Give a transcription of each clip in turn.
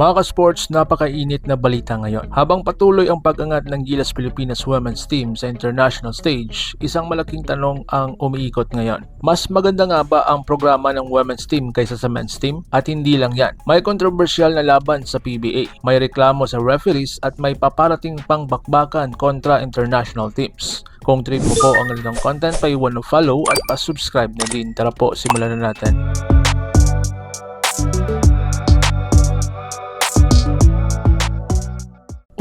Mga ka-sports, napakainit na balita ngayon. Habang patuloy ang pag-angat ng Gilas Pilipinas Women's Team sa international stage, isang malaking tanong ang umiikot ngayon. Mas maganda nga ba ang programa ng women's team kaysa sa men's team? At hindi lang yan. May kontrobersyal na laban sa PBA, may reklamo sa referees at may paparating pang bakbakan kontra international teams. Kung trip mo po ang ganitong content, pa-iwan ng follow at pa-subscribe na din. Tara po, simulan na natin.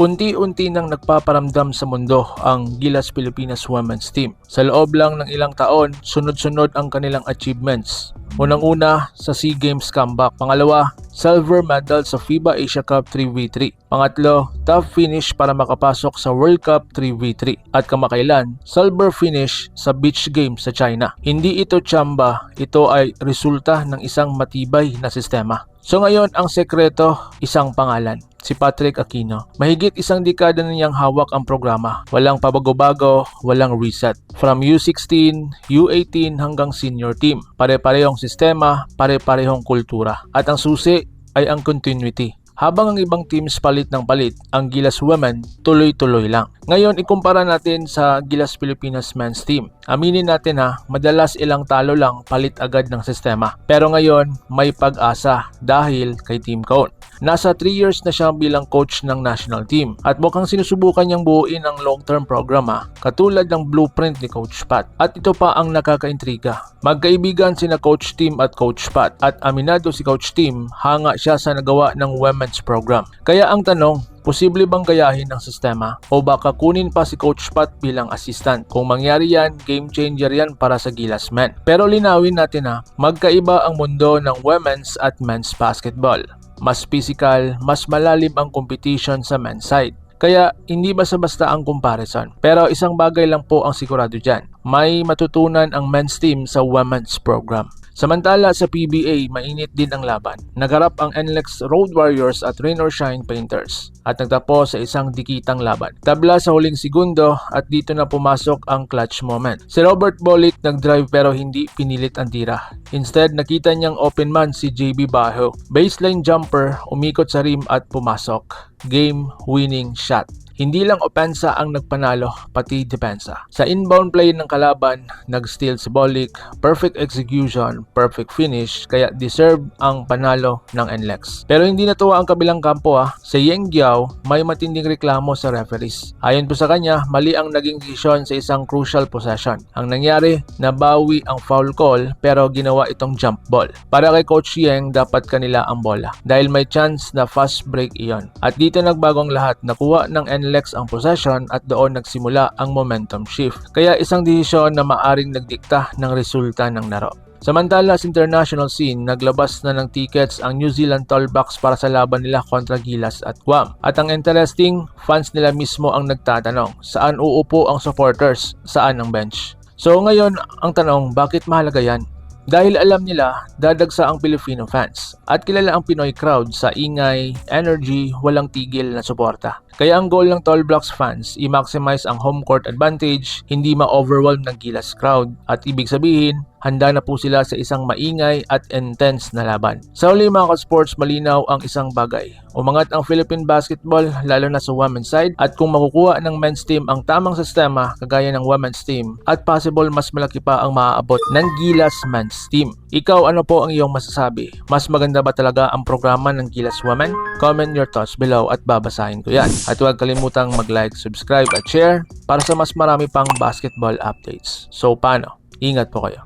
Unti-unti nang nagpaparamdam sa mundo ang Gilas Pilipinas Women's Team. Sa loob lang ng ilang taon, sunod-sunod ang kanilang achievements. Unang-una, sa SEA Games comeback. Pangalawa, silver medal sa FIBA Asia Cup 3v3. Pangatlo, top finish para makapasok sa World Cup 3v3. At kamakailan, silver finish sa beach games sa China. Hindi ito tsamba, ito ay resulta ng isang matibay na sistema. So ngayon, ang sekreto, isang pangalan, si Patrick Aquino. Mahigit isang dekada na niyang hawak ang programa. Walang pabago-bago, walang reset. From U16, U18 hanggang senior team. Pare-parehong sistema, pare-parehong kultura. At ang susi ay ang continuity. Habang ang ibang teams palit ng palit, ang Gilas Women tuloy-tuloy lang. Ngayon, ikumpara natin sa Gilas Pilipinas Men's Team. Aminin natin madalas ilang talo lang palit agad ng sistema. Pero ngayon, may pag-asa dahil kay Team Cone. Nasa 3 years na siya bilang coach ng national team at mukhang sinusubukan niyang buuin ang long-term programa katulad ng blueprint ni Coach Pat. At ito pa ang nakakaintriga. Magkaibigan sina Coach Tim at Coach Pat at aminado si Coach Tim hanga siya sa nagawa ng women's program. Kaya ang tanong, posible bang gayahin ng sistema o baka kunin pa si Coach Pat bilang assistant? Kung mangyari yan, game changer yan para sa Gilas Men. Pero linawin natin magkaiba ang mundo ng women's at men's basketball. Mas physical, mas malalim ang competition sa men's side. Kaya hindi basta-basta ang comparison. Pero isang bagay lang po ang sigurado dyan. May matutunan ang men's team sa women's program. Samantala sa PBA, mainit din ang laban. Nagharap ang NLEX Road Warriors at Rain or Shine Painters at nagtapos sa isang dikitang laban. Tabla sa huling segundo at dito na pumasok ang clutch moment. Si Robert Bolick nag-drive pero hindi pinilit ang tira. Instead, nakita niyang open man si JB Bajo. Baseline jumper, umikot sa rim at pumasok. Game-winning shot. Hindi lang opensa ang nagpanalo, pati depensa. Sa inbound play ng kalaban, nag-steal si Bolick, perfect execution, perfect finish, kaya deserve ang panalo ng NLEX. Pero hindi natuwa ang kabilang kampo Sa Yeng Giao, may matinding reklamo sa referees. Ayon po sa kanya, mali ang naging desisyon sa isang crucial possession. Ang nangyari, nabawi ang foul call pero ginawa itong jump ball. Para kay Coach Yeng, dapat kanila ang bola dahil may chance na fast break iyon. At dito nagbagong lahat, nakuha ng NLEX ang possession at doon nagsimula ang momentum shift. Kaya isang desisyon na maaring nagdikta ng resulta ng laro. Samantala sa international scene, naglabas na ng tickets ang New Zealand Tallbacks para sa laban nila kontra Gilas at Guam. At ang interesting, fans nila mismo ang nagtatanong, saan uupo ang supporters, saan ang bench? So ngayon, ang tanong, bakit mahalaga yan? Dahil alam nila, dadagsa ang Filipino fans at kilala ang Pinoy crowd sa ingay, energy, walang tigil na suporta. Kaya ang goal ng Tall Blacks fans, i-maximize ang home court advantage, hindi ma-overwhelm ng Gilas crowd. At ibig sabihin, handa na po sila sa isang maingay at intense na laban. Sa huli mga ka-sports, malinaw ang isang bagay. Umangat ang Philippine basketball, lalo na sa women's side, at kung makukuha ng men's team ang tamang sistema kagaya ng women's team, at possible mas malaki pa ang maaabot ng Gilas men's team. Ikaw, ano po ang iyong masasabi? Mas maganda ba talaga ang programa ng Gilas Women? Comment your thoughts below at babasahin ko yan. At huwag kalimutang mag-like, subscribe at share para sa mas marami pang basketball updates. So paano? Ingat po kayo.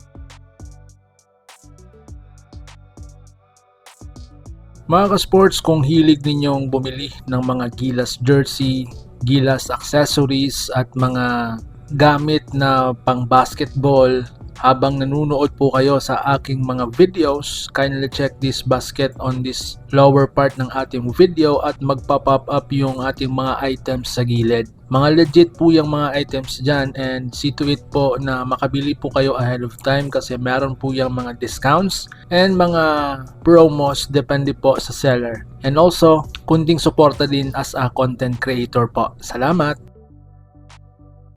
Mga ka-sports, kung hilig ninyong bumili ng mga Gilas jersey, Gilas accessories at mga gamit na pang basketball, habang nanonood po kayo sa aking mga videos, kindly check this basket on this lower part ng ating video at magpa-pop up yung ating mga items sa gilid. Mga legit po yung mga items dyan and see to it po na makabili po kayo ahead of time kasi meron po yung mga discounts and mga promos depende po sa seller. And also, kunting suporta din as a content creator po. Salamat!